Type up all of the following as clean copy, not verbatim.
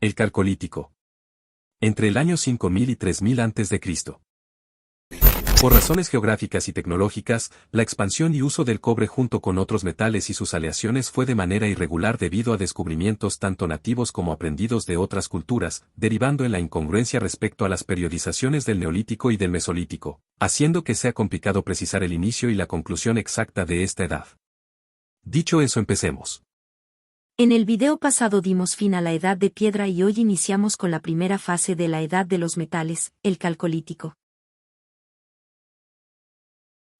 El Calcolítico. Entre el año 5000 y 3000 a.C. Por razones geográficas y tecnológicas, la expansión y uso del cobre junto con otros metales y sus aleaciones fue de manera irregular debido a descubrimientos tanto nativos como aprendidos de otras culturas, derivando en la incongruencia respecto a las periodizaciones del Neolítico y del Mesolítico, haciendo que sea complicado precisar el inicio y la conclusión exacta de esta edad. Dicho eso, empecemos. En el video pasado dimos fin a la Edad de Piedra y hoy iniciamos con la primera fase de la Edad de los Metales, el Calcolítico.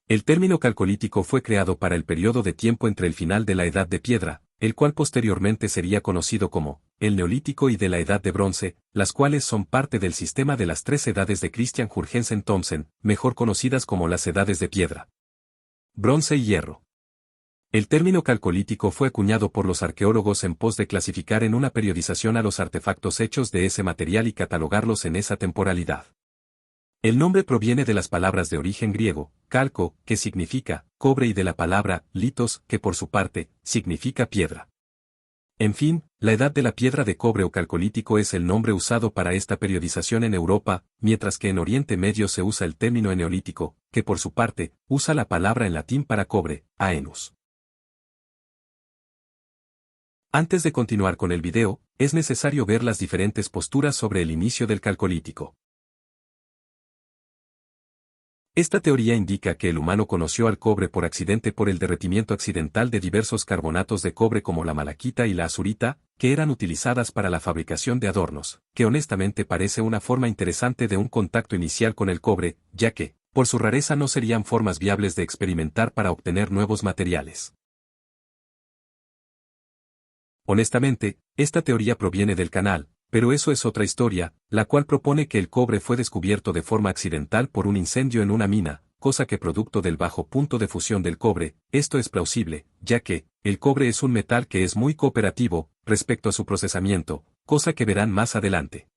El término calcolítico fue creado para el periodo de tiempo entre el final de la Edad de Piedra, el cual posteriormente sería conocido como el Neolítico, y de la Edad de Bronce, las cuales son parte del sistema de las tres edades de Christian Jurgensen Thomsen, mejor conocidas como las Edades de Piedra, Bronce y Hierro. El término calcolítico fue acuñado por los arqueólogos en pos de clasificar en una periodización a los artefactos hechos de ese material y catalogarlos en esa temporalidad. El nombre proviene de las palabras de origen griego, calco, que significa cobre, y de la palabra litos, que por su parte, significa piedra. En fin, la edad de la piedra de cobre o calcolítico es el nombre usado para esta periodización en Europa, mientras que en Oriente Medio se usa el término eneolítico, que por su parte, usa la palabra en latín para cobre, aenus. Antes de continuar con el video, es necesario ver las diferentes posturas sobre el inicio del calcolítico. Esta teoría indica que el humano conoció al cobre por accidente por el derretimiento accidental de diversos carbonatos de cobre como la malaquita y la azurita, que eran utilizadas para la fabricación de adornos, que honestamente parece una forma interesante de un contacto inicial con el cobre, ya que, por su rareza, no serían formas viables de experimentar para obtener nuevos materiales. Honestamente, esta teoría proviene del canal, pero eso es otra historia, la cual propone que el cobre fue descubierto de forma accidental por un incendio en una mina, cosa que producto del bajo punto de fusión del cobre, esto es plausible, ya que, el cobre es un metal que es muy cooperativo, respecto a su procesamiento, cosa que verán más adelante.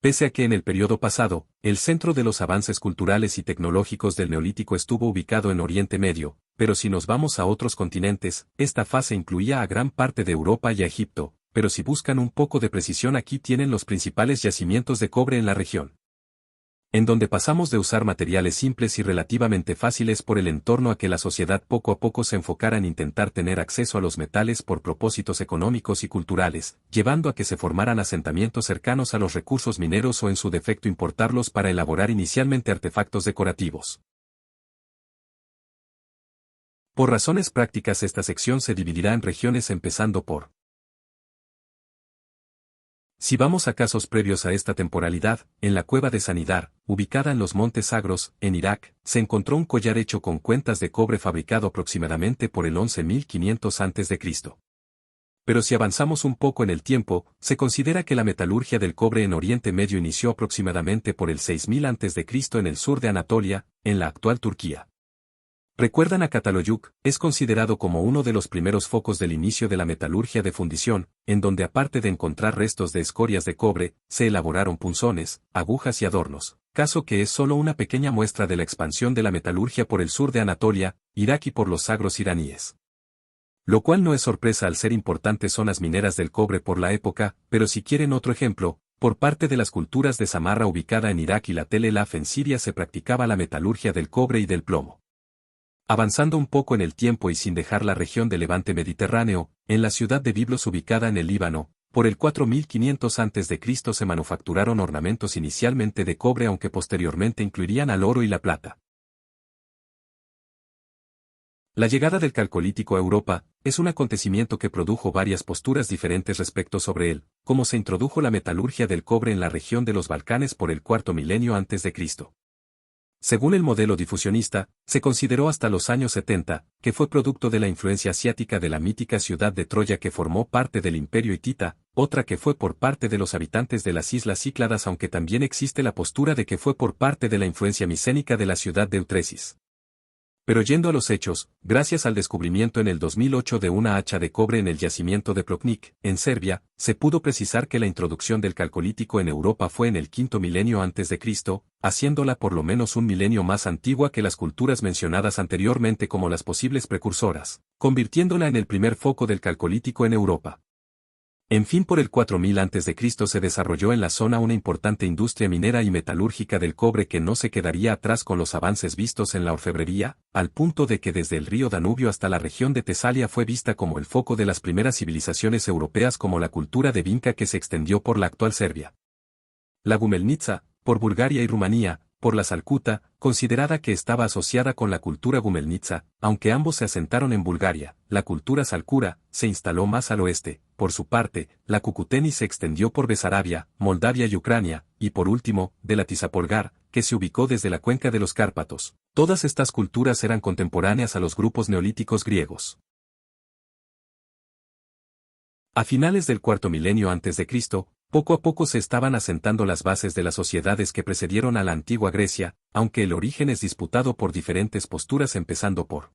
Pese a que en el periodo pasado, el centro de los avances culturales y tecnológicos del Neolítico estuvo ubicado en Oriente Medio, pero si nos vamos a otros continentes, esta fase incluía a gran parte de Europa y a Egipto, pero si buscan un poco de precisión, aquí tienen los principales yacimientos de cobre en la región, en donde pasamos de usar materiales simples y relativamente fáciles por el entorno a que la sociedad poco a poco se enfocara en intentar tener acceso a los metales por propósitos económicos y culturales, llevando a que se formaran asentamientos cercanos a los recursos mineros o en su defecto importarlos para elaborar inicialmente artefactos decorativos. Por razones prácticas, esta sección se dividirá en regiones empezando por. Si vamos a casos previos a esta temporalidad, en la cueva de Sanidar, ubicada en los Montes Zagros, en Irak, se encontró un collar hecho con cuentas de cobre fabricado aproximadamente por el 11.500 a.C. Pero si avanzamos un poco en el tiempo, se considera que la metalurgia del cobre en Oriente Medio inició aproximadamente por el 6000 a.C. en el sur de Anatolia, en la actual Turquía. ¿Recuerdan a Çatalhöyük? Es considerado como uno de los primeros focos del inicio de la metalurgia de fundición, en donde aparte de encontrar restos de escorias de cobre, se elaboraron punzones, agujas y adornos, caso que es solo una pequeña muestra de la expansión de la metalurgia por el sur de Anatolia, Irak y por los Zagros iraníes. Lo cual no es sorpresa al ser importantes zonas mineras del cobre por la época, pero si quieren otro ejemplo, por parte de las culturas de Samarra ubicada en Irak y la Tel Elaf en Siria se practicaba la metalurgia del cobre y del plomo. Avanzando un poco en el tiempo y sin dejar la región del Levante mediterráneo, en la ciudad de Biblos ubicada en el Líbano, por el 4500 a.C. se manufacturaron ornamentos inicialmente de cobre, aunque posteriormente incluirían al oro y la plata. La llegada del Calcolítico a Europa es un acontecimiento que produjo varias posturas diferentes respecto sobre él, como se introdujo la metalurgia del cobre en la región de los Balcanes por el cuarto milenio antes de Cristo. Según el modelo difusionista, se consideró hasta los años 70, que fue producto de la influencia asiática de la mítica ciudad de Troya que formó parte del imperio hitita, otra que fue por parte de los habitantes de las islas Cícladas, aunque también existe la postura de que fue por parte de la influencia micénica de la ciudad de Eutresis. Pero yendo a los hechos, gracias al descubrimiento en el 2008 de una hacha de cobre en el yacimiento de Plotnik, en Serbia, se pudo precisar que la introducción del calcolítico en Europa fue en el quinto milenio antes de Cristo, haciéndola por lo menos un milenio más antigua que las culturas mencionadas anteriormente como las posibles precursoras, convirtiéndola en el primer foco del calcolítico en Europa. En fin, por el 4000 a.C. se desarrolló en la zona una importante industria minera y metalúrgica del cobre que no se quedaría atrás con los avances vistos en la orfebrería, al punto de que desde el río Danubio hasta la región de Tesalia fue vista como el foco de las primeras civilizaciones europeas, como la cultura de Vinca que se extendió por la actual Serbia. La Gumelnitsa, por Bulgaria y Rumanía, por la Salcuta, considerada que estaba asociada con la cultura gumelnitsa, aunque ambos se asentaron en Bulgaria, la cultura salcura se instaló más al oeste. Por su parte, la Cucuteni se extendió por Besarabia, Moldavia y Ucrania, y por último, de la Tisapolgar, que se ubicó desde la cuenca de los Cárpatos. Todas estas culturas eran contemporáneas a los grupos neolíticos griegos. A finales del cuarto milenio antes de Cristo, poco a poco se estaban asentando las bases de las sociedades que precedieron a la antigua Grecia, aunque el origen es disputado por diferentes posturas, empezando por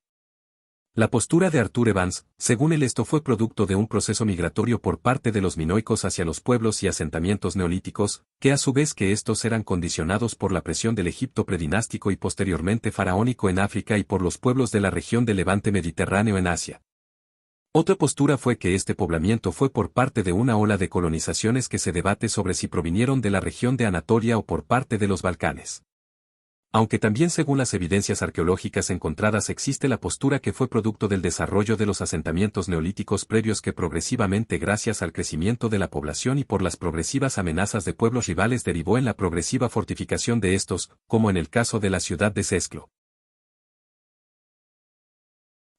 la postura de Arthur Evans. Según él, esto fue producto de un proceso migratorio por parte de los minoicos hacia los pueblos y asentamientos neolíticos, que a su vez que estos eran condicionados por la presión del Egipto predinástico y posteriormente faraónico en África y por los pueblos de la región del Levante mediterráneo en Asia. Otra postura fue que este poblamiento fue por parte de una ola de colonizaciones que se debate sobre si provinieron de la región de Anatolia o por parte de los Balcanes. Aunque también, según las evidencias arqueológicas encontradas, existe la postura que fue producto del desarrollo de los asentamientos neolíticos previos, que progresivamente, gracias al crecimiento de la población y por las progresivas amenazas de pueblos rivales, derivó en la progresiva fortificación de estos, como en el caso de la ciudad de Sesclo.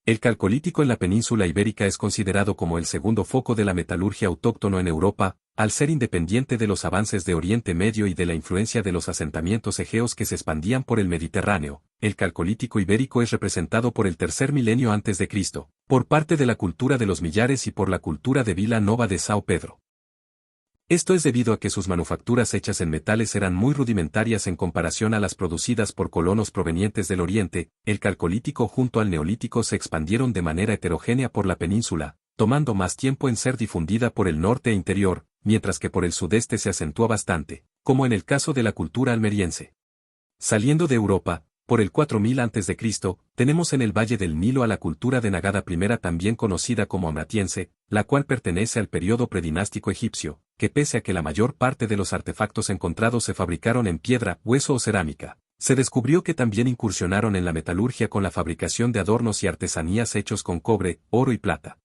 El Calcolítico en la península ibérica es considerado como el segundo foco de la metalurgia autóctono en Europa, al ser independiente de los avances de Oriente Medio y de la influencia de los asentamientos egeos que se expandían por el Mediterráneo. El Calcolítico ibérico es representado por el tercer milenio antes de Cristo, por parte de la cultura de los Millares y por la cultura de Vila Nova de São Pedro. Esto es debido a que sus manufacturas hechas en metales eran muy rudimentarias en comparación a las producidas por colonos provenientes del Oriente. El Calcolítico junto al Neolítico se expandieron de manera heterogénea por la península, tomando más tiempo en ser difundida por el norte e interior, mientras que por el sudeste se acentúa bastante, como en el caso de la cultura almeriense. Saliendo de Europa, por el 4000 a.C., tenemos en el Valle del Nilo a la cultura de Nagada I, también conocida como amratiense, la cual pertenece al periodo predinástico egipcio, que pese a que la mayor parte de los artefactos encontrados se fabricaron en piedra, hueso o cerámica, se descubrió que también incursionaron en la metalurgia con la fabricación de adornos y artesanías hechos con cobre, oro y plata.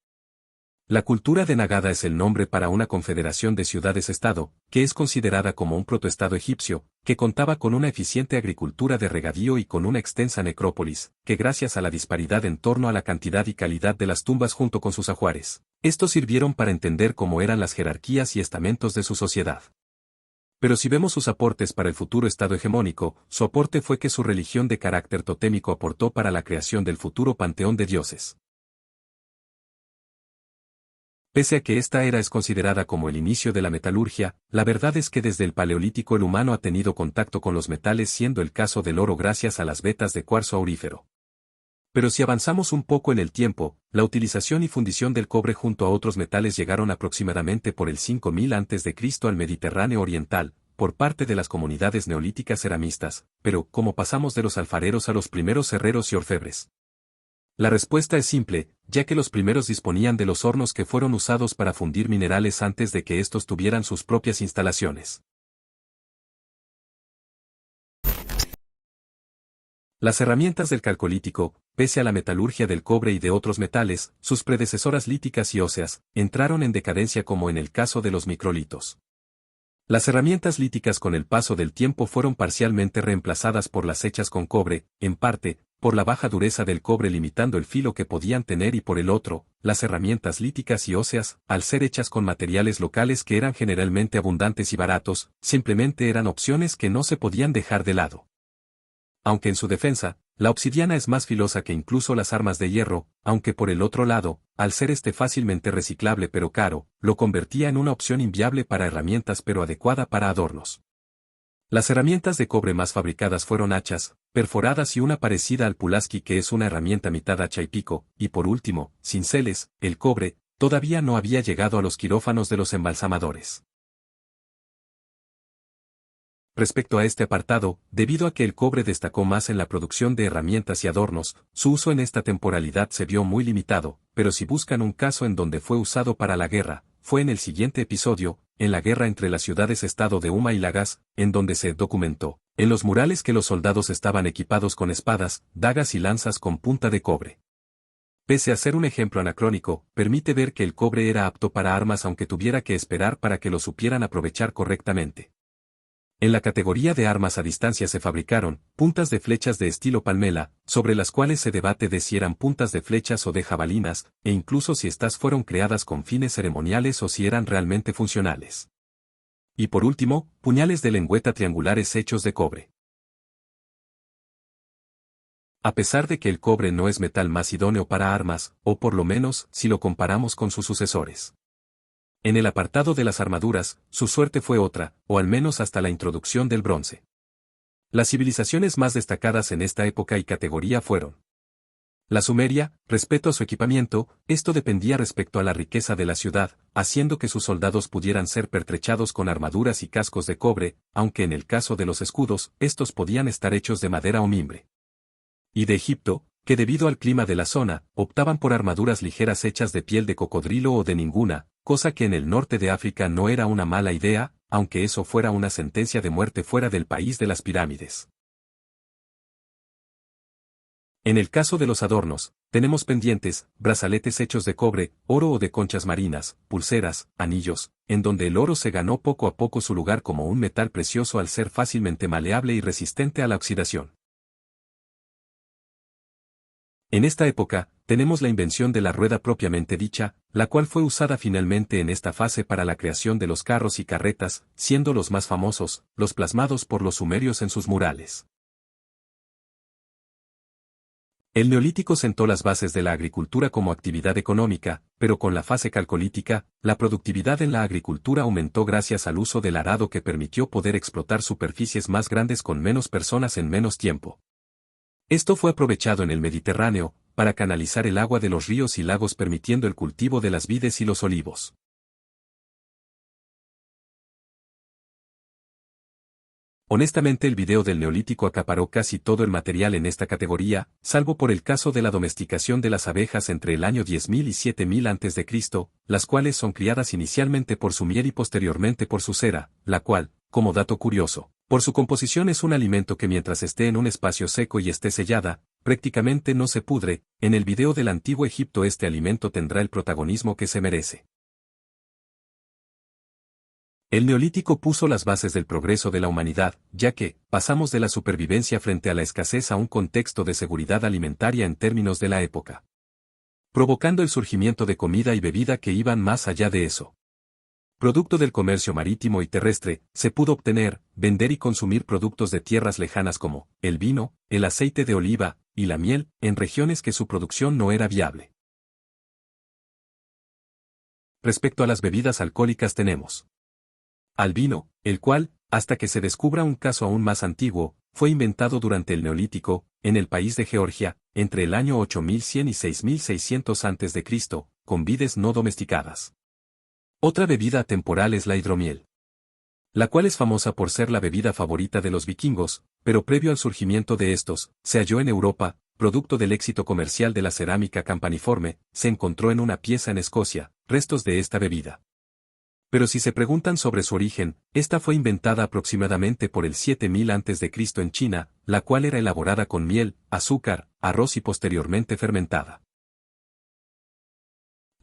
La cultura de Nagada es el nombre para una confederación de ciudades-estado, que es considerada como un protoestado egipcio, que contaba con una eficiente agricultura de regadío y con una extensa necrópolis, que gracias a la disparidad en torno a la cantidad y calidad de las tumbas junto con sus ajuares, estos sirvieron para entender cómo eran las jerarquías y estamentos de su sociedad. Pero si vemos sus aportes para el futuro estado hegemónico, su aporte fue que su religión de carácter totémico aportó para la creación del futuro panteón de dioses. Pese a que esta era es considerada como el inicio de la metalurgia, la verdad es que desde el Paleolítico el humano ha tenido contacto con los metales, siendo el caso del oro gracias a las vetas de cuarzo aurífero. Pero si avanzamos un poco en el tiempo, la utilización y fundición del cobre junto a otros metales llegaron aproximadamente por el 5000 a.C. al Mediterráneo oriental, por parte de las comunidades neolíticas ceramistas, pero ¿cómo pasamos de los alfareros a los primeros herreros y orfebres? La respuesta es simple, ya que los primeros disponían de los hornos que fueron usados para fundir minerales antes de que estos tuvieran sus propias instalaciones. Las herramientas del Calcolítico, pese a la metalurgia del cobre y de otros metales, sus predecesoras líticas y óseas, entraron en decadencia como en el caso de los microlitos. Las herramientas líticas con el paso del tiempo fueron parcialmente reemplazadas por las hechas con cobre, en parte, por la baja dureza del cobre limitando el filo que podían tener y por el otro, las herramientas líticas y óseas, al ser hechas con materiales locales que eran generalmente abundantes y baratos, simplemente eran opciones que no se podían dejar de lado. Aunque en su defensa, la obsidiana es más filosa que incluso las armas de hierro, aunque por el otro lado, al ser fácilmente reciclable pero caro, lo convertía en una opción inviable para herramientas pero adecuada para adornos. Las herramientas de cobre más fabricadas fueron hachas, perforadas y una parecida al pulaski que es una herramienta mitad hacha y pico, y por último, cinceles. El cobre todavía no había llegado a los quirófanos de los embalsamadores. Respecto a este apartado, debido a que el cobre destacó más en la producción de herramientas y adornos, su uso en esta temporalidad se vio muy limitado, pero si buscan un caso en donde fue usado para la guerra, fue en el siguiente episodio, en la guerra entre las ciudades-estado de Huma y Lagash, en donde se documentó, en los murales que los soldados estaban equipados con espadas, dagas y lanzas con punta de cobre. Pese a ser un ejemplo anacrónico, permite ver que el cobre era apto para armas aunque tuviera que esperar para que lo supieran aprovechar correctamente. En la categoría de armas a distancia se fabricaron puntas de flechas de estilo palmela, sobre las cuales se debate de si eran puntas de flechas o de jabalinas, e incluso si estas fueron creadas con fines ceremoniales o si eran realmente funcionales. Y por último, puñales de lengüeta triangulares hechos de cobre. A pesar de que el cobre no es metal más idóneo para armas, o por lo menos si lo comparamos con sus sucesores. En el apartado de las armaduras, su suerte fue otra, o al menos hasta la introducción del bronce. Las civilizaciones más destacadas en esta época y categoría fueron la Sumeria. Respecto a su equipamiento, esto dependía respecto a la riqueza de la ciudad, haciendo que sus soldados pudieran ser pertrechados con armaduras y cascos de cobre, aunque en el caso de los escudos, estos podían estar hechos de madera o mimbre. Y de Egipto, que debido al clima de la zona, optaban por armaduras ligeras hechas de piel de cocodrilo o de ninguna, cosa que en el norte de África no era una mala idea, aunque eso fuera una sentencia de muerte fuera del país de las pirámides. En el caso de los adornos, tenemos pendientes, brazaletes hechos de cobre, oro o de conchas marinas, pulseras, anillos, en donde el oro se ganó poco a poco su lugar como un metal precioso al ser fácilmente maleable y resistente a la oxidación. En esta época, tenemos la invención de la rueda propiamente dicha, la cual fue usada finalmente en esta fase para la creación de los carros y carretas, siendo los más famosos, los plasmados por los sumerios en sus murales. El Neolítico sentó las bases de la agricultura como actividad económica, pero con la fase calcolítica, la productividad en la agricultura aumentó gracias al uso del arado que permitió poder explotar superficies más grandes con menos personas en menos tiempo. Esto fue aprovechado en el Mediterráneo, para canalizar el agua de los ríos y lagos permitiendo el cultivo de las vides y los olivos. Honestamente el video del Neolítico acaparó casi todo el material en esta categoría, salvo por el caso de la domesticación de las abejas entre el año 10.000 y 7.000 a.C., las cuales son criadas inicialmente por su miel y posteriormente por su cera, la cual, como dato curioso, por su composición es un alimento que mientras esté en un espacio seco y esté sellada, prácticamente no se pudre. En el video del Antiguo Egipto este alimento tendrá el protagonismo que se merece. El Neolítico puso las bases del progreso de la humanidad, ya que, pasamos de la supervivencia frente a la escasez a un contexto de seguridad alimentaria en términos de la época, provocando el surgimiento de comida y bebida que iban más allá de eso. Producto del comercio marítimo y terrestre, se pudo obtener, vender y consumir productos de tierras lejanas como el vino, el aceite de oliva y la miel, en regiones que su producción no era viable. Respecto a las bebidas alcohólicas tenemos al vino, el cual, hasta que se descubra un caso aún más antiguo, fue inventado durante el Neolítico, en el país de Georgia, entre el año 8100 y 6600 a.C., con vides no domesticadas. Otra bebida atemporal es la hidromiel, la cual es famosa por ser la bebida favorita de los vikingos, pero previo al surgimiento de estos, se halló en Europa, producto del éxito comercial de la cerámica campaniforme, se encontró en una pieza en Escocia, restos de esta bebida. Pero si se preguntan sobre su origen, esta fue inventada aproximadamente por el 7000 a.C. en China, la cual era elaborada con miel, azúcar, arroz y posteriormente fermentada.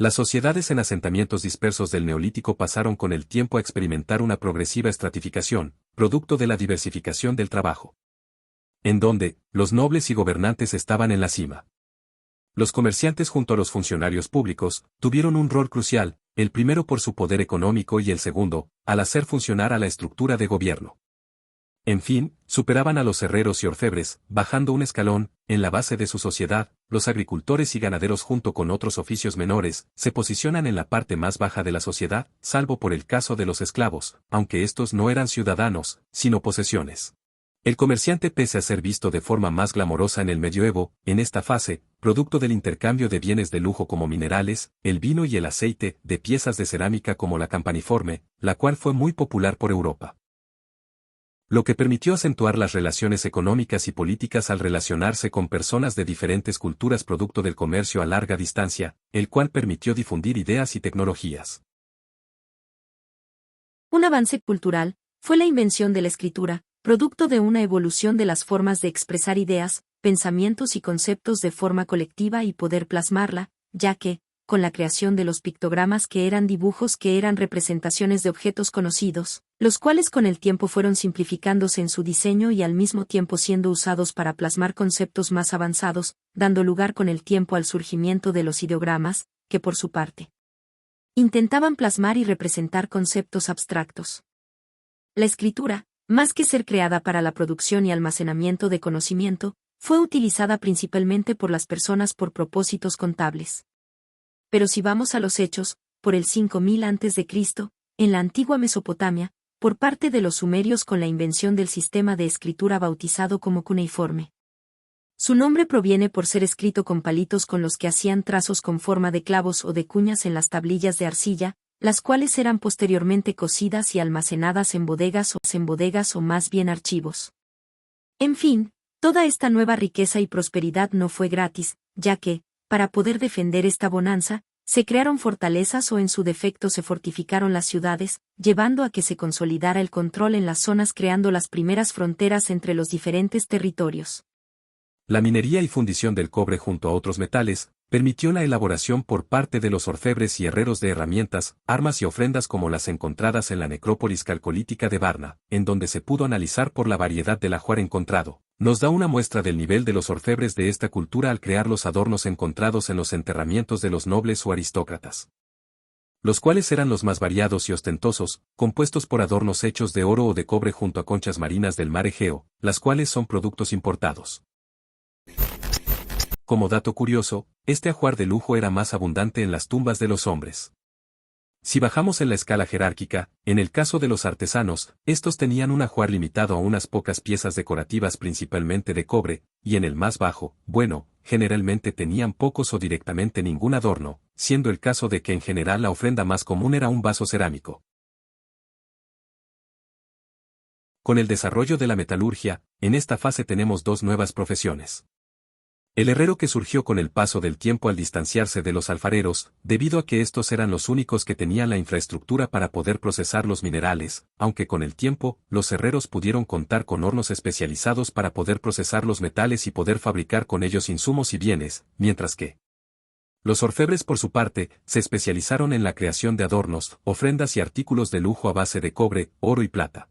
Las sociedades en asentamientos dispersos del Neolítico pasaron con el tiempo a experimentar una progresiva estratificación, producto de la diversificación del trabajo, en donde los nobles y gobernantes estaban en la cima. Los comerciantes junto a los funcionarios públicos tuvieron un rol crucial, el primero por su poder económico y el segundo, al hacer funcionar a la estructura de gobierno. En fin, superaban a los herreros y orfebres, bajando un escalón, en la base de su sociedad, los agricultores y ganaderos junto con otros oficios menores, se posicionan en la parte más baja de la sociedad, salvo por el caso de los esclavos, aunque estos no eran ciudadanos, sino posesiones. El comerciante pese a ser visto de forma más glamorosa en el medioevo, en esta fase, producto del intercambio de bienes de lujo como minerales, el vino y el aceite, de piezas de cerámica como la campaniforme, la cual fue muy popular por Europa, lo que permitió acentuar las relaciones económicas y políticas al relacionarse con personas de diferentes culturas producto del comercio a larga distancia, el cual permitió difundir ideas y tecnologías. Un avance cultural fue la invención de la escritura, producto de una evolución de las formas de expresar ideas, pensamientos y conceptos de forma colectiva y poder plasmarla, ya que, con la creación de los pictogramas que eran dibujos que eran representaciones de objetos conocidos, los cuales con el tiempo fueron simplificándose en su diseño y al mismo tiempo siendo usados para plasmar conceptos más avanzados, dando lugar con el tiempo al surgimiento de los ideogramas, que por su parte intentaban plasmar y representar conceptos abstractos. La escritura, más que ser creada para la producción y almacenamiento de conocimiento, fue utilizada principalmente por las personas por propósitos contables. Pero si vamos a los hechos, por el 5000 a.C., en la antigua Mesopotamia, por parte de los sumerios con la invención del sistema de escritura bautizado como cuneiforme. Su nombre proviene por ser escrito con palitos con los que hacían trazos con forma de clavos o de cuñas en las tablillas de arcilla, las cuales eran posteriormente cosidas y almacenadas en bodegas o más bien archivos. En fin, toda esta nueva riqueza y prosperidad no fue gratis, ya que, para poder defender esta bonanza, se crearon fortalezas o en su defecto se fortificaron las ciudades, llevando a que se consolidara el control en las zonas creando las primeras fronteras entre los diferentes territorios. La minería y fundición del cobre junto a otros metales, permitió la elaboración por parte de los orfebres y herreros de herramientas, armas y ofrendas como las encontradas en la necrópolis calcolítica de Varna, en donde se pudo analizar por la variedad del ajuar encontrado. Nos da una muestra del nivel de los orfebres de esta cultura al crear los adornos encontrados en los enterramientos de los nobles o aristócratas, los cuales eran los más variados y ostentosos, compuestos por adornos hechos de oro o de cobre junto a conchas marinas del mar Egeo, las cuales son productos importados. Como dato curioso, este ajuar de lujo era más abundante en las tumbas de los hombres. Si bajamos en la escala jerárquica, en el caso de los artesanos, estos tenían un ajuar limitado a unas pocas piezas decorativas principalmente de cobre, y en el más bajo, generalmente tenían pocos o directamente ningún adorno, siendo el caso de que en general la ofrenda más común era un vaso cerámico. Con el desarrollo de la metalurgia, en esta fase tenemos dos nuevas profesiones. El herrero que surgió con el paso del tiempo al distanciarse de los alfareros, debido a que estos eran los únicos que tenían la infraestructura para poder procesar los minerales, aunque con el tiempo, los herreros pudieron contar con hornos especializados para poder procesar los metales y poder fabricar con ellos insumos y bienes, mientras que los orfebres por su parte, se especializaron en la creación de adornos, ofrendas y artículos de lujo a base de cobre, oro y plata.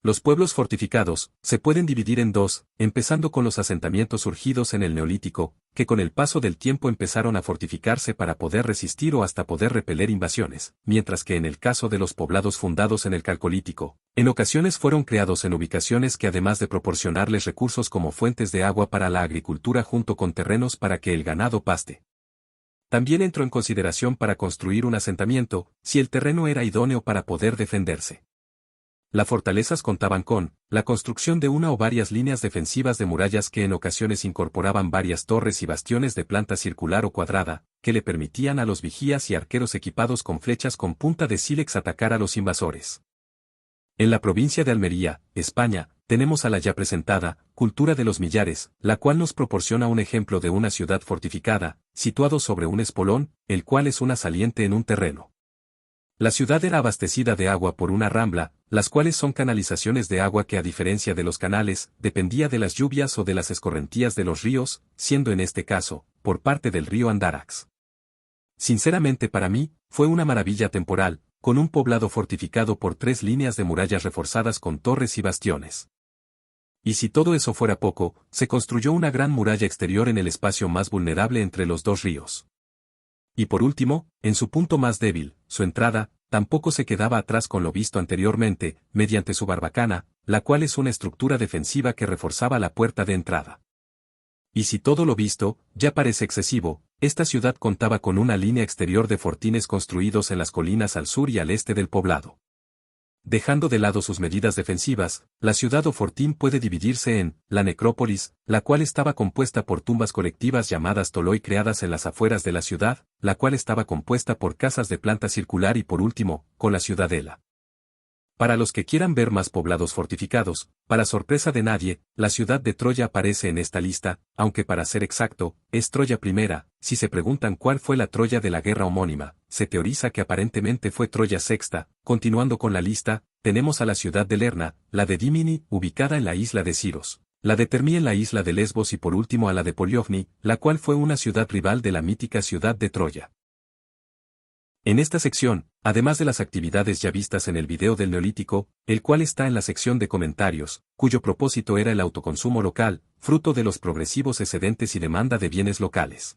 Los pueblos fortificados se pueden dividir en dos, empezando con los asentamientos surgidos en el Neolítico, que con el paso del tiempo empezaron a fortificarse para poder resistir o hasta poder repeler invasiones, mientras que en el caso de los poblados fundados en el Calcolítico, en ocasiones fueron creados en ubicaciones que además de proporcionarles recursos como fuentes de agua para la agricultura junto con terrenos para que el ganado paste. También entró en consideración para construir un asentamiento, si el terreno era idóneo para poder defenderse. Las fortalezas contaban con la construcción de una o varias líneas defensivas de murallas que en ocasiones incorporaban varias torres y bastiones de planta circular o cuadrada, que le permitían a los vigías y arqueros equipados con flechas con punta de sílex atacar a los invasores. En la provincia de Almería, España, tenemos a la ya presentada cultura de los millares, la cual nos proporciona un ejemplo de una ciudad fortificada, situado sobre un espolón, el cual es una saliente en un terreno. La ciudad era abastecida de agua por una rambla, las cuales son canalizaciones de agua que a diferencia de los canales, dependía de las lluvias o de las escorrentías de los ríos, siendo en este caso, por parte del río Andarax. Sinceramente para mí, fue una maravilla temporal, con un poblado fortificado por 3 líneas de murallas reforzadas con torres y bastiones. Y si todo eso fuera poco, se construyó una gran muralla exterior en el espacio más vulnerable entre los dos ríos. Y por último, en su punto más débil, su entrada, tampoco se quedaba atrás con lo visto anteriormente, mediante su barbacana, la cual es una estructura defensiva que reforzaba la puerta de entrada. Y si todo lo visto, ya parece excesivo, esta ciudad contaba con una línea exterior de fortines construidos en las colinas al sur y al este del poblado. Dejando de lado sus medidas defensivas, la ciudad o fortín puede dividirse en la necrópolis, la cual estaba compuesta por tumbas colectivas llamadas toloi creadas en las afueras de la ciudad, la cual estaba compuesta por casas de planta circular y por último, con la ciudadela. Para los que quieran ver más poblados fortificados, para sorpresa de nadie, la ciudad de Troya aparece en esta lista, aunque para ser exacto, es Troya I. Si se preguntan cuál fue la Troya de la guerra homónima, se teoriza que aparentemente fue Troya VI. Continuando con la lista, tenemos a la ciudad de Lerna, la de Dímini, ubicada en la isla de Siros, la de Termí en la isla de Lesbos y por último a la de Poliofni, la cual fue una ciudad rival de la mítica ciudad de Troya. En esta sección, además de las actividades ya vistas en el video del Neolítico, el cual está en la sección de comentarios, cuyo propósito era el autoconsumo local, fruto de los progresivos excedentes y demanda de bienes locales.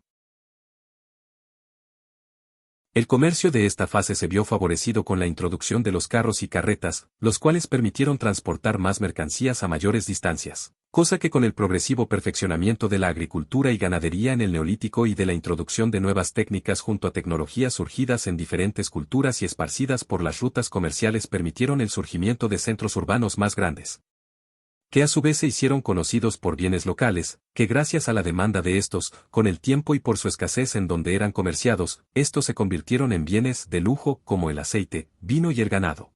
El comercio de esta fase se vio favorecido con la introducción de los carros y carretas, los cuales permitieron transportar más mercancías a mayores distancias, cosa que con el progresivo perfeccionamiento de la agricultura y ganadería en el Neolítico y de la introducción de nuevas técnicas junto a tecnologías surgidas en diferentes culturas y esparcidas por las rutas comerciales permitieron el surgimiento de centros urbanos más grandes, que a su vez se hicieron conocidos por bienes locales, que gracias a la demanda de estos, con el tiempo y por su escasez en donde eran comerciados, estos se convirtieron en bienes de lujo como el aceite, vino y el ganado.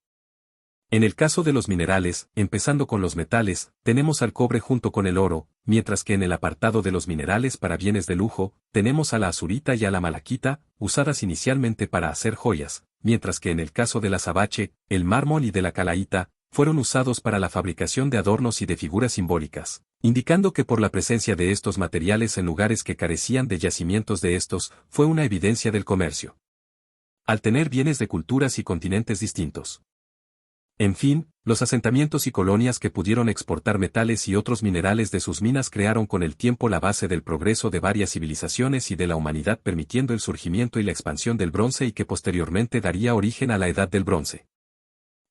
En el caso de los minerales, empezando con los metales, tenemos al cobre junto con el oro, mientras que en el apartado de los minerales para bienes de lujo, tenemos a la azurita y a la malaquita, usadas inicialmente para hacer joyas, mientras que en el caso del azabache, el mármol y de la calaíta, fueron usados para la fabricación de adornos y de figuras simbólicas, indicando que por la presencia de estos materiales en lugares que carecían de yacimientos de estos, fue una evidencia del comercio. Al tener bienes de culturas y continentes distintos. En fin, los asentamientos y colonias que pudieron exportar metales y otros minerales de sus minas crearon con el tiempo la base del progreso de varias civilizaciones y de la humanidad permitiendo el surgimiento y la expansión del bronce y que posteriormente daría origen a la Edad del Bronce.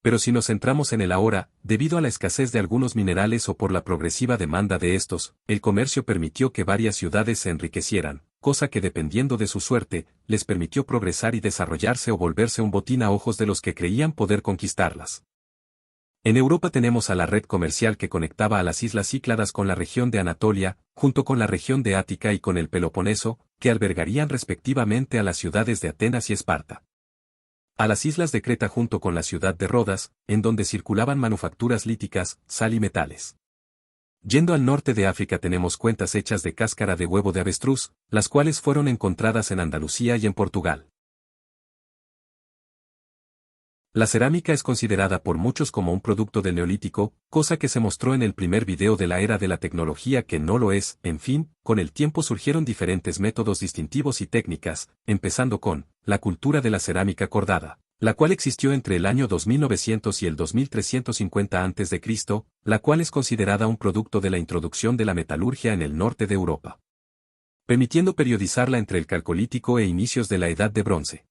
Pero si nos centramos en el ahora, debido a la escasez de algunos minerales o por la progresiva demanda de estos, el comercio permitió que varias ciudades se enriquecieran, cosa que dependiendo de su suerte, les permitió progresar y desarrollarse o volverse un botín a ojos de los que creían poder conquistarlas. En Europa tenemos a la red comercial que conectaba a las islas Cícladas con la región de Anatolia, junto con la región de Ática y con el Peloponeso, que albergarían respectivamente a las ciudades de Atenas y Esparta. A las islas de Creta junto con la ciudad de Rodas, en donde circulaban manufacturas líticas, sal y metales. Yendo al norte de África tenemos cuentas hechas de cáscara de huevo de avestruz, las cuales fueron encontradas en Andalucía y en Portugal. La cerámica es considerada por muchos como un producto del Neolítico, cosa que se mostró en el primer video de la era de la tecnología que no lo es. En fin, con el tiempo surgieron diferentes métodos distintivos y técnicas, empezando con la cultura de la cerámica cordada, la cual existió entre el año 2900 y el 2350 a.C., la cual es considerada un producto de la introducción de la metalurgia en el norte de Europa, permitiendo periodizarla entre el Calcolítico e inicios de la Edad de Bronce,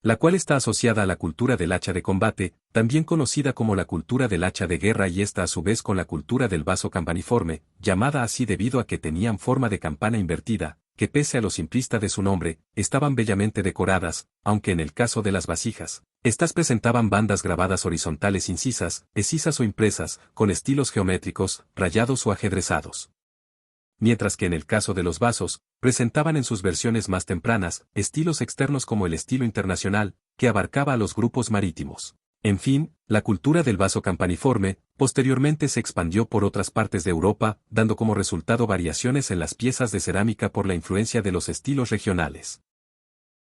la cual está asociada a la cultura del hacha de combate, también conocida como la cultura del hacha de guerra y esta a su vez con la cultura del vaso campaniforme, llamada así debido a que tenían forma de campana invertida, que pese a lo simplista de su nombre, estaban bellamente decoradas, aunque en el caso de las vasijas, estas presentaban bandas grabadas horizontales incisas, escisas o impresas, con estilos geométricos, rayados o ajedrezados. Mientras que en el caso de los vasos, presentaban en sus versiones más tempranas, estilos externos como el estilo internacional, que abarcaba a los grupos marítimos. En fin, la cultura del vaso campaniforme, posteriormente se expandió por otras partes de Europa, dando como resultado variaciones en las piezas de cerámica por la influencia de los estilos regionales.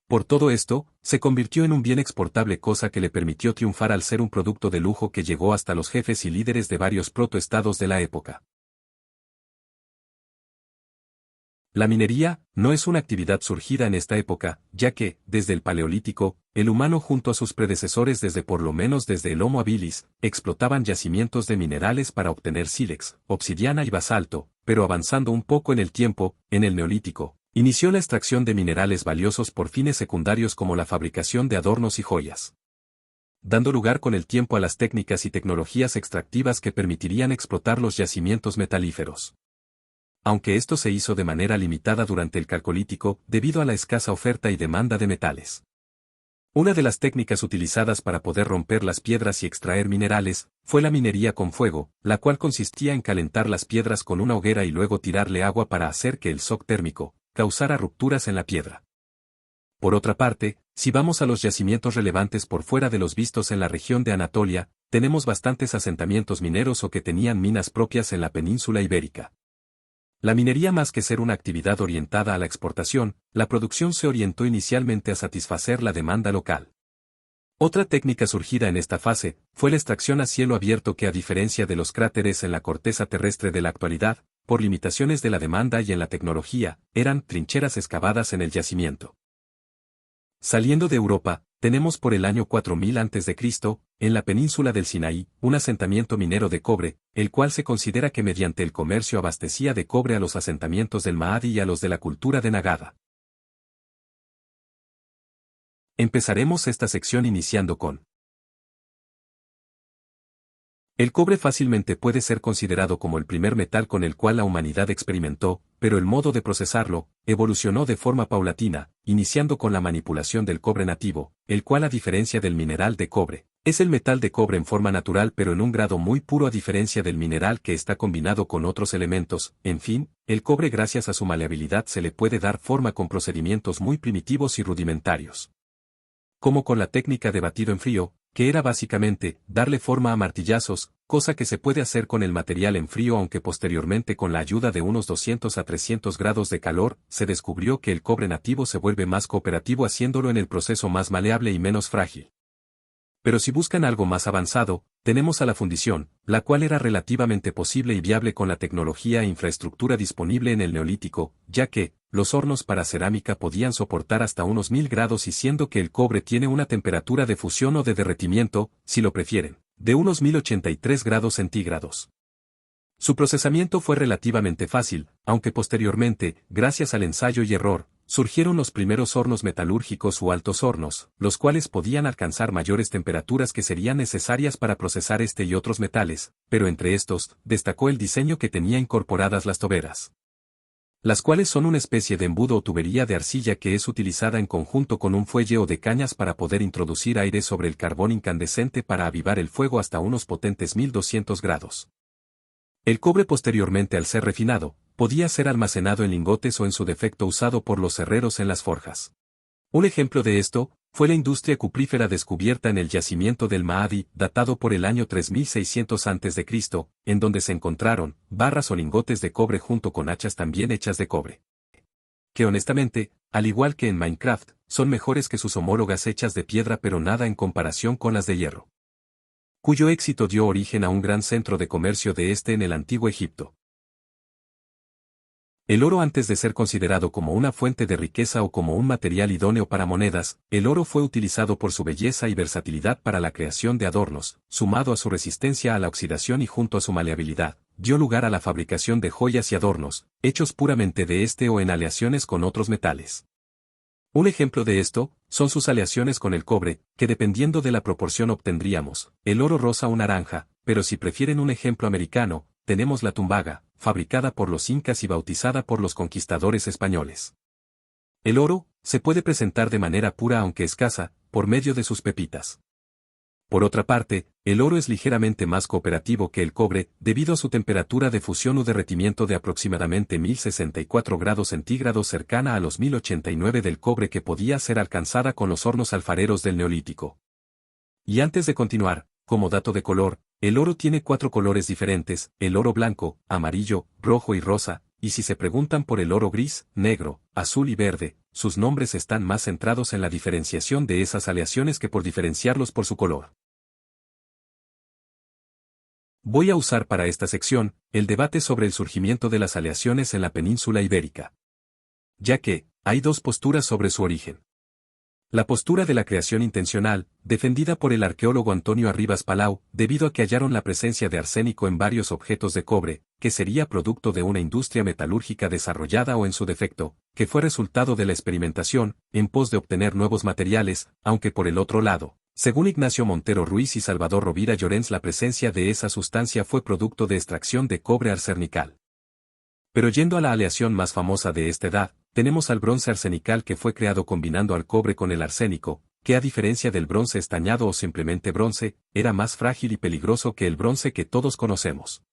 Por todo esto, se convirtió en un bien exportable cosa que le permitió triunfar al ser un producto de lujo que llegó hasta los jefes y líderes de varios protoestados de la época. La minería no es una actividad surgida en esta época, ya que, desde el Paleolítico, el humano junto a sus predecesores desde por lo menos desde el Homo habilis, explotaban yacimientos de minerales para obtener sílex, obsidiana y basalto, pero avanzando un poco en el tiempo, en el Neolítico, inició la extracción de minerales valiosos por fines secundarios como la fabricación de adornos y joyas, dando lugar con el tiempo a las técnicas y tecnologías extractivas que permitirían explotar los yacimientos metalíferos. Aunque esto se hizo de manera limitada durante el Calcolítico, debido a la escasa oferta y demanda de metales. Una de las técnicas utilizadas para poder romper las piedras y extraer minerales, fue la minería con fuego, la cual consistía en calentar las piedras con una hoguera y luego tirarle agua para hacer que el shock térmico causara rupturas en la piedra. Por otra parte, si vamos a los yacimientos relevantes por fuera de los vistos en la región de Anatolia, tenemos bastantes asentamientos mineros o que tenían minas propias en la península ibérica. La minería, más que ser una actividad orientada a la exportación, la producción se orientó inicialmente a satisfacer la demanda local. Otra técnica surgida en esta fase fue la extracción a cielo abierto que, a diferencia de los cráteres en la corteza terrestre de la actualidad, por limitaciones de la demanda y en la tecnología, eran trincheras excavadas en el yacimiento. Saliendo de Europa, tenemos por el año 4000 a.C., en la península del Sinaí, un asentamiento minero de cobre, el cual se considera que mediante el comercio abastecía de cobre a los asentamientos del Mahdi y a los de la cultura de Nagada. Empezaremos esta sección iniciando con: el cobre fácilmente puede ser considerado como el primer metal con el cual la humanidad experimentó, pero el modo de procesarlo evolucionó de forma paulatina, iniciando con la manipulación del cobre nativo, el cual, a diferencia del mineral de cobre, es el metal de cobre en forma natural pero en un grado muy puro, a diferencia del mineral que está combinado con otros elementos. En fin, el cobre, gracias a su maleabilidad, se le puede dar forma con procedimientos muy primitivos y rudimentarios, como con la técnica de batido en frío, que era básicamente darle forma a martillazos, cosa que se puede hacer con el material en frío, aunque posteriormente, con la ayuda de unos 200 a 300 grados de calor, se descubrió que el cobre nativo se vuelve más cooperativo haciéndolo en el proceso más maleable y menos frágil. Pero si buscan algo más avanzado, tenemos a la fundición, la cual era relativamente posible y viable con la tecnología e infraestructura disponible en el Neolítico, ya que los hornos para cerámica podían soportar hasta unos 1000 grados, y siendo que el cobre tiene una temperatura de fusión o de derretimiento, si lo prefieren, de unos 1083 grados centígrados. Su procesamiento fue relativamente fácil, aunque posteriormente, gracias al ensayo y error, surgieron los primeros hornos metalúrgicos u altos hornos, los cuales podían alcanzar mayores temperaturas que serían necesarias para procesar este y otros metales, pero entre estos, destacó el diseño que tenía incorporadas las toberas, las cuales son una especie de embudo o tubería de arcilla que es utilizada en conjunto con un fuelle o de cañas para poder introducir aire sobre el carbón incandescente para avivar el fuego hasta unos potentes 1200 grados. El cobre, posteriormente, al ser refinado, podía ser almacenado en lingotes o en su defecto usado por los herreros en las forjas. Un ejemplo de esto fue la industria cuprífera descubierta en el yacimiento del Mahdi, datado por el año 3600 a.C., en donde se encontraron barras o lingotes de cobre junto con hachas también hechas de cobre, que honestamente, al igual que en Minecraft, son mejores que sus homólogas hechas de piedra, pero nada en comparación con las de hierro, cuyo éxito dio origen a un gran centro de comercio de este en el antiguo Egipto. El oro, antes de ser considerado como una fuente de riqueza o como un material idóneo para monedas, el oro fue utilizado por su belleza y versatilidad para la creación de adornos, sumado a su resistencia a la oxidación y junto a su maleabilidad, dio lugar a la fabricación de joyas y adornos, hechos puramente de este o en aleaciones con otros metales. Un ejemplo de esto son sus aleaciones con el cobre, que dependiendo de la proporción obtendríamos el oro rosa o naranja, pero si prefieren un ejemplo americano, tenemos la tumbaga, fabricada por los incas y bautizada por los conquistadores españoles. El oro se puede presentar de manera pura, aunque escasa, por medio de sus pepitas. Por otra parte, el oro es ligeramente más cooperativo que el cobre, debido a su temperatura de fusión o derretimiento de aproximadamente 1064 grados centígrados, cercana a los 1089 del cobre, que podía ser alcanzada con los hornos alfareros del Neolítico. Y antes de continuar, como dato de color, el oro tiene 4 colores diferentes: el oro blanco, amarillo, rojo y rosa, y si se preguntan por el oro gris, negro, azul y verde, sus nombres están más centrados en la diferenciación de esas aleaciones que por diferenciarlos por su color. Voy a usar para esta sección el debate sobre el surgimiento de las aleaciones en la península ibérica, ya que hay dos posturas sobre su origen. La postura de la creación intencional, defendida por el arqueólogo Antonio Arribas Palau, debido a que hallaron la presencia de arsénico en varios objetos de cobre, que sería producto de una industria metalúrgica desarrollada o en su defecto, que fue resultado de la experimentación, en pos de obtener nuevos materiales, aunque por el otro lado, según Ignacio Montero Ruiz y Salvador Rovira Llorens, la presencia de esa sustancia fue producto de extracción de cobre arsenical. Pero yendo a la aleación más famosa de esta edad, tenemos al bronce arsenical, que fue creado combinando al cobre con el arsénico, que a diferencia del bronce estañado o simplemente bronce, era más frágil y peligroso que el bronce que todos conocemos.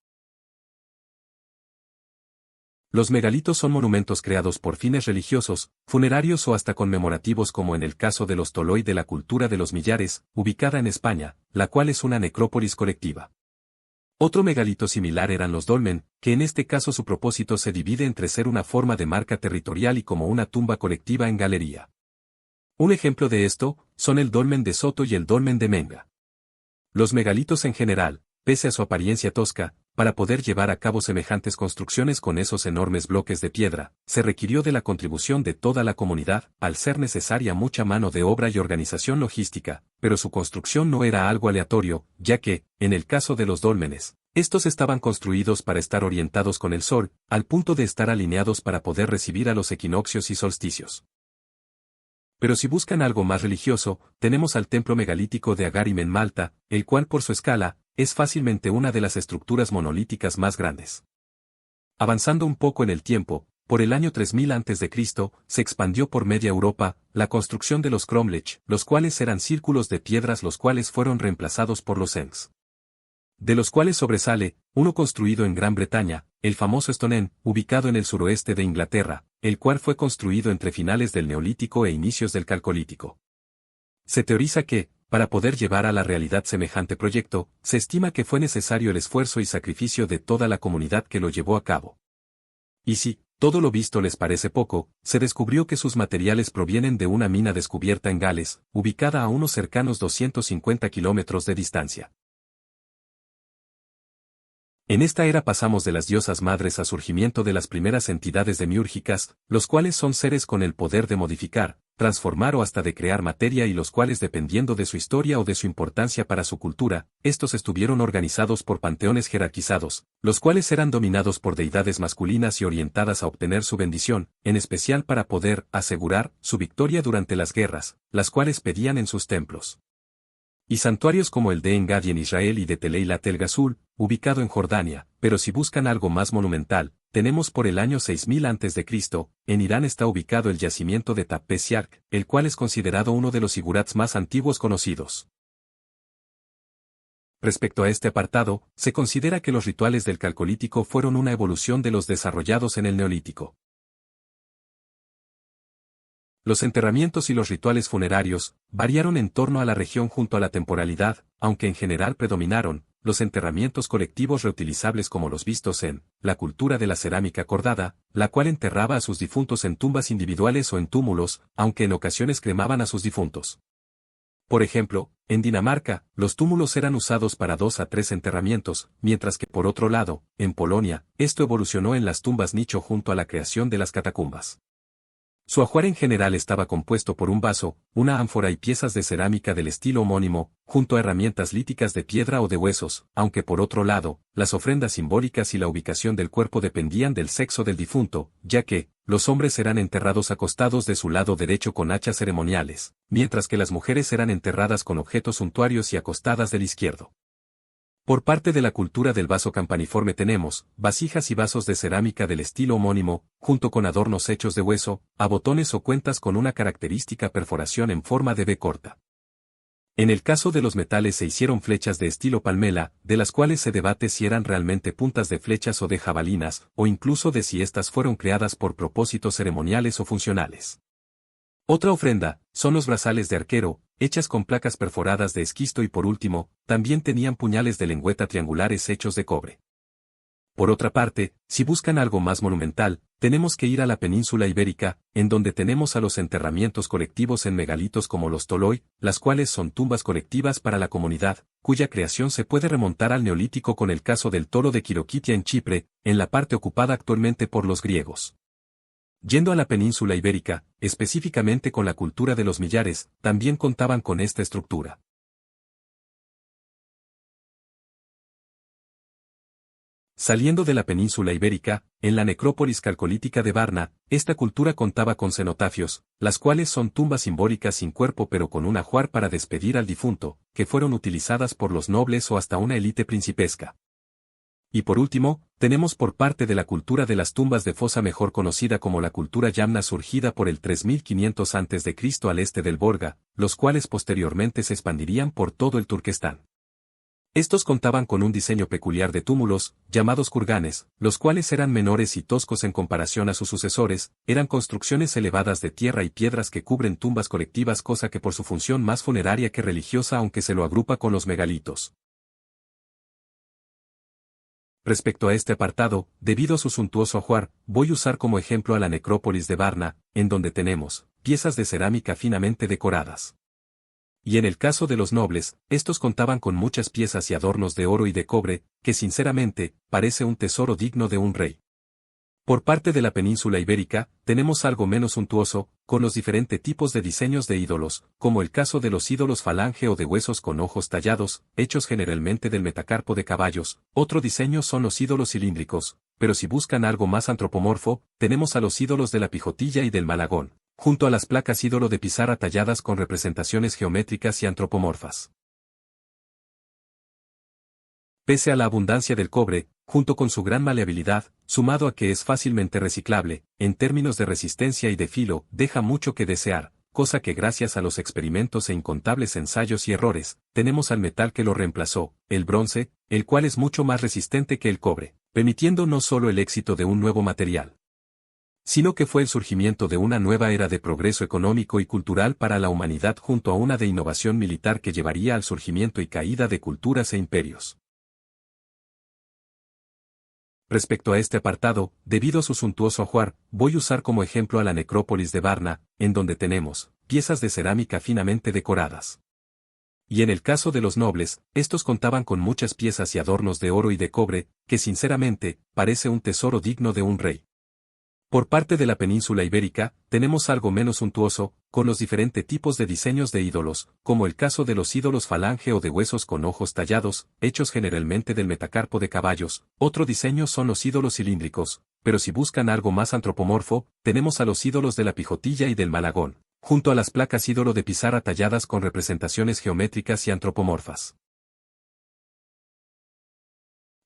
Los megalitos son monumentos creados por fines religiosos, funerarios o hasta conmemorativos, como en el caso de los Toloi de la cultura de los Millares, ubicada en España, la cual es una necrópolis colectiva. Otro megalito similar eran los dolmen, que en este caso su propósito se divide entre ser una forma de marca territorial y como una tumba colectiva en galería. Un ejemplo de esto son el dolmen de Soto y el dolmen de Menga. Los megalitos en general, pese a su apariencia tosca, para poder llevar a cabo semejantes construcciones con esos enormes bloques de piedra, se requirió de la contribución de toda la comunidad, al ser necesaria mucha mano de obra y organización logística, pero su construcción no era algo aleatorio, ya que, en el caso de los dólmenes, estos estaban construidos para estar orientados con el sol, al punto de estar alineados para poder recibir a los equinoccios y solsticios. Pero si buscan algo más religioso, tenemos al templo megalítico de Agarim en Malta, el cual por su escala, es fácilmente una de las estructuras monolíticas más grandes. Avanzando un poco en el tiempo, por el año 3000 a.C., se expandió por media Europa la construcción de los cromlech, los cuales eran círculos de piedras los cuales fueron reemplazados por los ends. De los cuales sobresale, uno construido en Gran Bretaña, el famoso Stonehenge, ubicado en el suroeste de Inglaterra, el cual fue construido entre finales del Neolítico e inicios del Calcolítico. Se teoriza que, para poder llevar a la realidad semejante proyecto, se estima que fue necesario el esfuerzo y sacrificio de toda la comunidad que lo llevó a cabo. Y si todo lo visto les parece poco, se descubrió que sus materiales provienen de una mina descubierta en Gales, ubicada a unos cercanos 250 kilómetros de distancia. En esta era pasamos de las diosas madres a surgimiento de las primeras entidades demiúrgicas, los cuales son seres con el poder de modificar, transformar o hasta de crear materia, y los cuales, dependiendo de su historia o de su importancia para su cultura, estos estuvieron organizados por panteones jerarquizados, los cuales eran dominados por deidades masculinas y orientadas a obtener su bendición, en especial para poder asegurar su victoria durante las guerras, las cuales pedían en sus templos. Y santuarios como el de En-Gadi en Israel y de Tel Eilat el Gasul, ubicado en Jordania, pero si buscan algo más monumental, tenemos por el año 6000 a.C., en Irán está ubicado el yacimiento de Tappes-Siark, el cual es considerado uno de los zigurats más antiguos conocidos. Respecto a este apartado, se considera que los rituales del Calcolítico fueron una evolución de los desarrollados en el Neolítico. Los enterramientos y los rituales funerarios variaron en torno a la región junto a la temporalidad, aunque en general predominaron los enterramientos colectivos reutilizables como los vistos en la cultura de la cerámica cordada, la cual enterraba a sus difuntos en tumbas individuales o en túmulos, aunque en ocasiones cremaban a sus difuntos. Por ejemplo, en Dinamarca, los túmulos eran usados para 2 a 3 enterramientos, mientras que por otro lado, en Polonia, esto evolucionó en las tumbas nicho junto a la creación de las catacumbas. Su ajuar en general estaba compuesto por un vaso, una ánfora y piezas de cerámica del estilo homónimo, junto a herramientas líticas de piedra o de huesos, aunque por otro lado, las ofrendas simbólicas y la ubicación del cuerpo dependían del sexo del difunto, ya que los hombres eran enterrados acostados de su lado derecho con hachas ceremoniales, mientras que las mujeres eran enterradas con objetos suntuarios y acostadas del izquierdo. Por parte de la cultura del vaso campaniforme tenemos vasijas y vasos de cerámica del estilo homónimo, junto con adornos hechos de hueso, a botones o cuentas con una característica perforación en forma de V corta. En el caso de los metales se hicieron flechas de estilo palmela, de las cuales se debate si eran realmente puntas de flechas o de jabalinas, o incluso de si estas fueron creadas por propósitos ceremoniales o funcionales. Otra ofrenda son los brazales de arquero, hechas con placas perforadas de esquisto, y por último, también tenían puñales de lengüeta triangulares hechos de cobre. Por otra parte, si buscan algo más monumental, tenemos que ir a la península ibérica, en donde tenemos a los enterramientos colectivos en megalitos como los Toloi, las cuales son tumbas colectivas para la comunidad, cuya creación se puede remontar al Neolítico, con el caso del Toro de Kirokitia en Chipre, en la parte ocupada actualmente por los griegos. Yendo a la península ibérica, específicamente con la cultura de los millares, también contaban con esta estructura. Saliendo de la península ibérica, en la necrópolis calcolítica de Varna, esta cultura contaba con cenotafios, las cuales son tumbas simbólicas sin cuerpo pero con un ajuar para despedir al difunto, que fueron utilizadas por los nobles o hasta una élite principesca. Y por último, tenemos por parte de la cultura de las tumbas de fosa, mejor conocida como la cultura yamna, surgida por el 3500 a.C. al este del Volga, los cuales posteriormente se expandirían por todo el Turquestán. Estos contaban con un diseño peculiar de túmulos, llamados kurganes, los cuales eran menores y toscos en comparación a sus sucesores, eran construcciones elevadas de tierra y piedras que cubren tumbas colectivas, cosa que por su función más funeraria que religiosa, aunque se lo agrupa con los megalitos. Respecto a este apartado, debido a su suntuoso ajuar, voy a usar como ejemplo a la necrópolis de Varna, en donde tenemos piezas de cerámica finamente decoradas. Y en el caso de los nobles, estos contaban con muchas piezas y adornos de oro y de cobre, que sinceramente, parece un tesoro digno de un rey. Por parte de la península ibérica, tenemos algo menos suntuoso, con los diferentes tipos de diseños de ídolos, como el caso de los ídolos falange o de huesos con ojos tallados, hechos generalmente del metacarpo de caballos. Otro diseño son los ídolos cilíndricos, pero si buscan algo más antropomorfo, tenemos a los ídolos de la pijotilla y del malagón, junto a las placas ídolo de pizarra talladas con representaciones geométricas y antropomorfas. Pese a la abundancia del cobre, junto con su gran maleabilidad, sumado a que es fácilmente reciclable, en términos de resistencia y de filo, deja mucho que desear, cosa que gracias a los experimentos e incontables ensayos y errores, tenemos al metal que lo reemplazó, el bronce, el cual es mucho más resistente que el cobre, permitiendo no solo el éxito de un nuevo material, sino que fue el surgimiento de una nueva era de progreso económico y cultural para la humanidad junto a una de innovación militar que llevaría al surgimiento y caída de culturas e imperios. Respecto a este apartado, debido a su suntuoso ajuar, voy a usar como ejemplo a la necrópolis de Varna, en donde tenemos piezas de cerámica finamente decoradas. Y en el caso de los nobles, estos contaban con muchas piezas y adornos de oro y de cobre, que sinceramente, parece un tesoro digno de un rey. Por parte de la península ibérica, tenemos algo menos suntuoso, con los diferentes tipos de diseños de ídolos, como el caso de los ídolos falange o de huesos con ojos tallados, hechos generalmente del metacarpo de caballos. Otro diseño son los ídolos cilíndricos, pero si buscan algo más antropomorfo, tenemos a los ídolos de la pijotilla y del malagón, junto a las placas ídolo de pizarra talladas con representaciones geométricas y antropomorfas.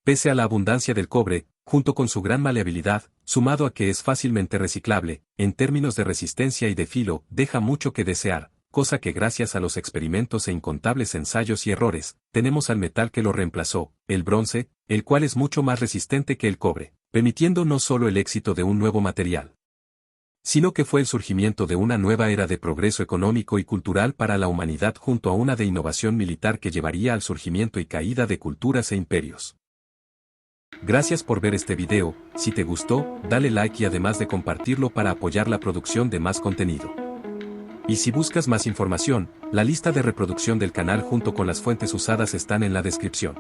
Pese a la abundancia del cobre, junto con su gran maleabilidad, sumado a que es fácilmente reciclable, en términos de resistencia y de filo, deja mucho que desear, cosa que gracias a los experimentos e incontables ensayos y errores, tenemos al metal que lo reemplazó, el bronce, el cual es mucho más resistente que el cobre, permitiendo no solo el éxito de un nuevo material, sino que fue el surgimiento de una nueva era de progreso económico y cultural para la humanidad junto a una de innovación militar que llevaría al surgimiento y caída de culturas e imperios. Gracias por ver este video. Si te gustó, dale like y además de compartirlo para apoyar la producción de más contenido. Y si buscas más información, la lista de reproducción del canal junto con las fuentes usadas están en la descripción.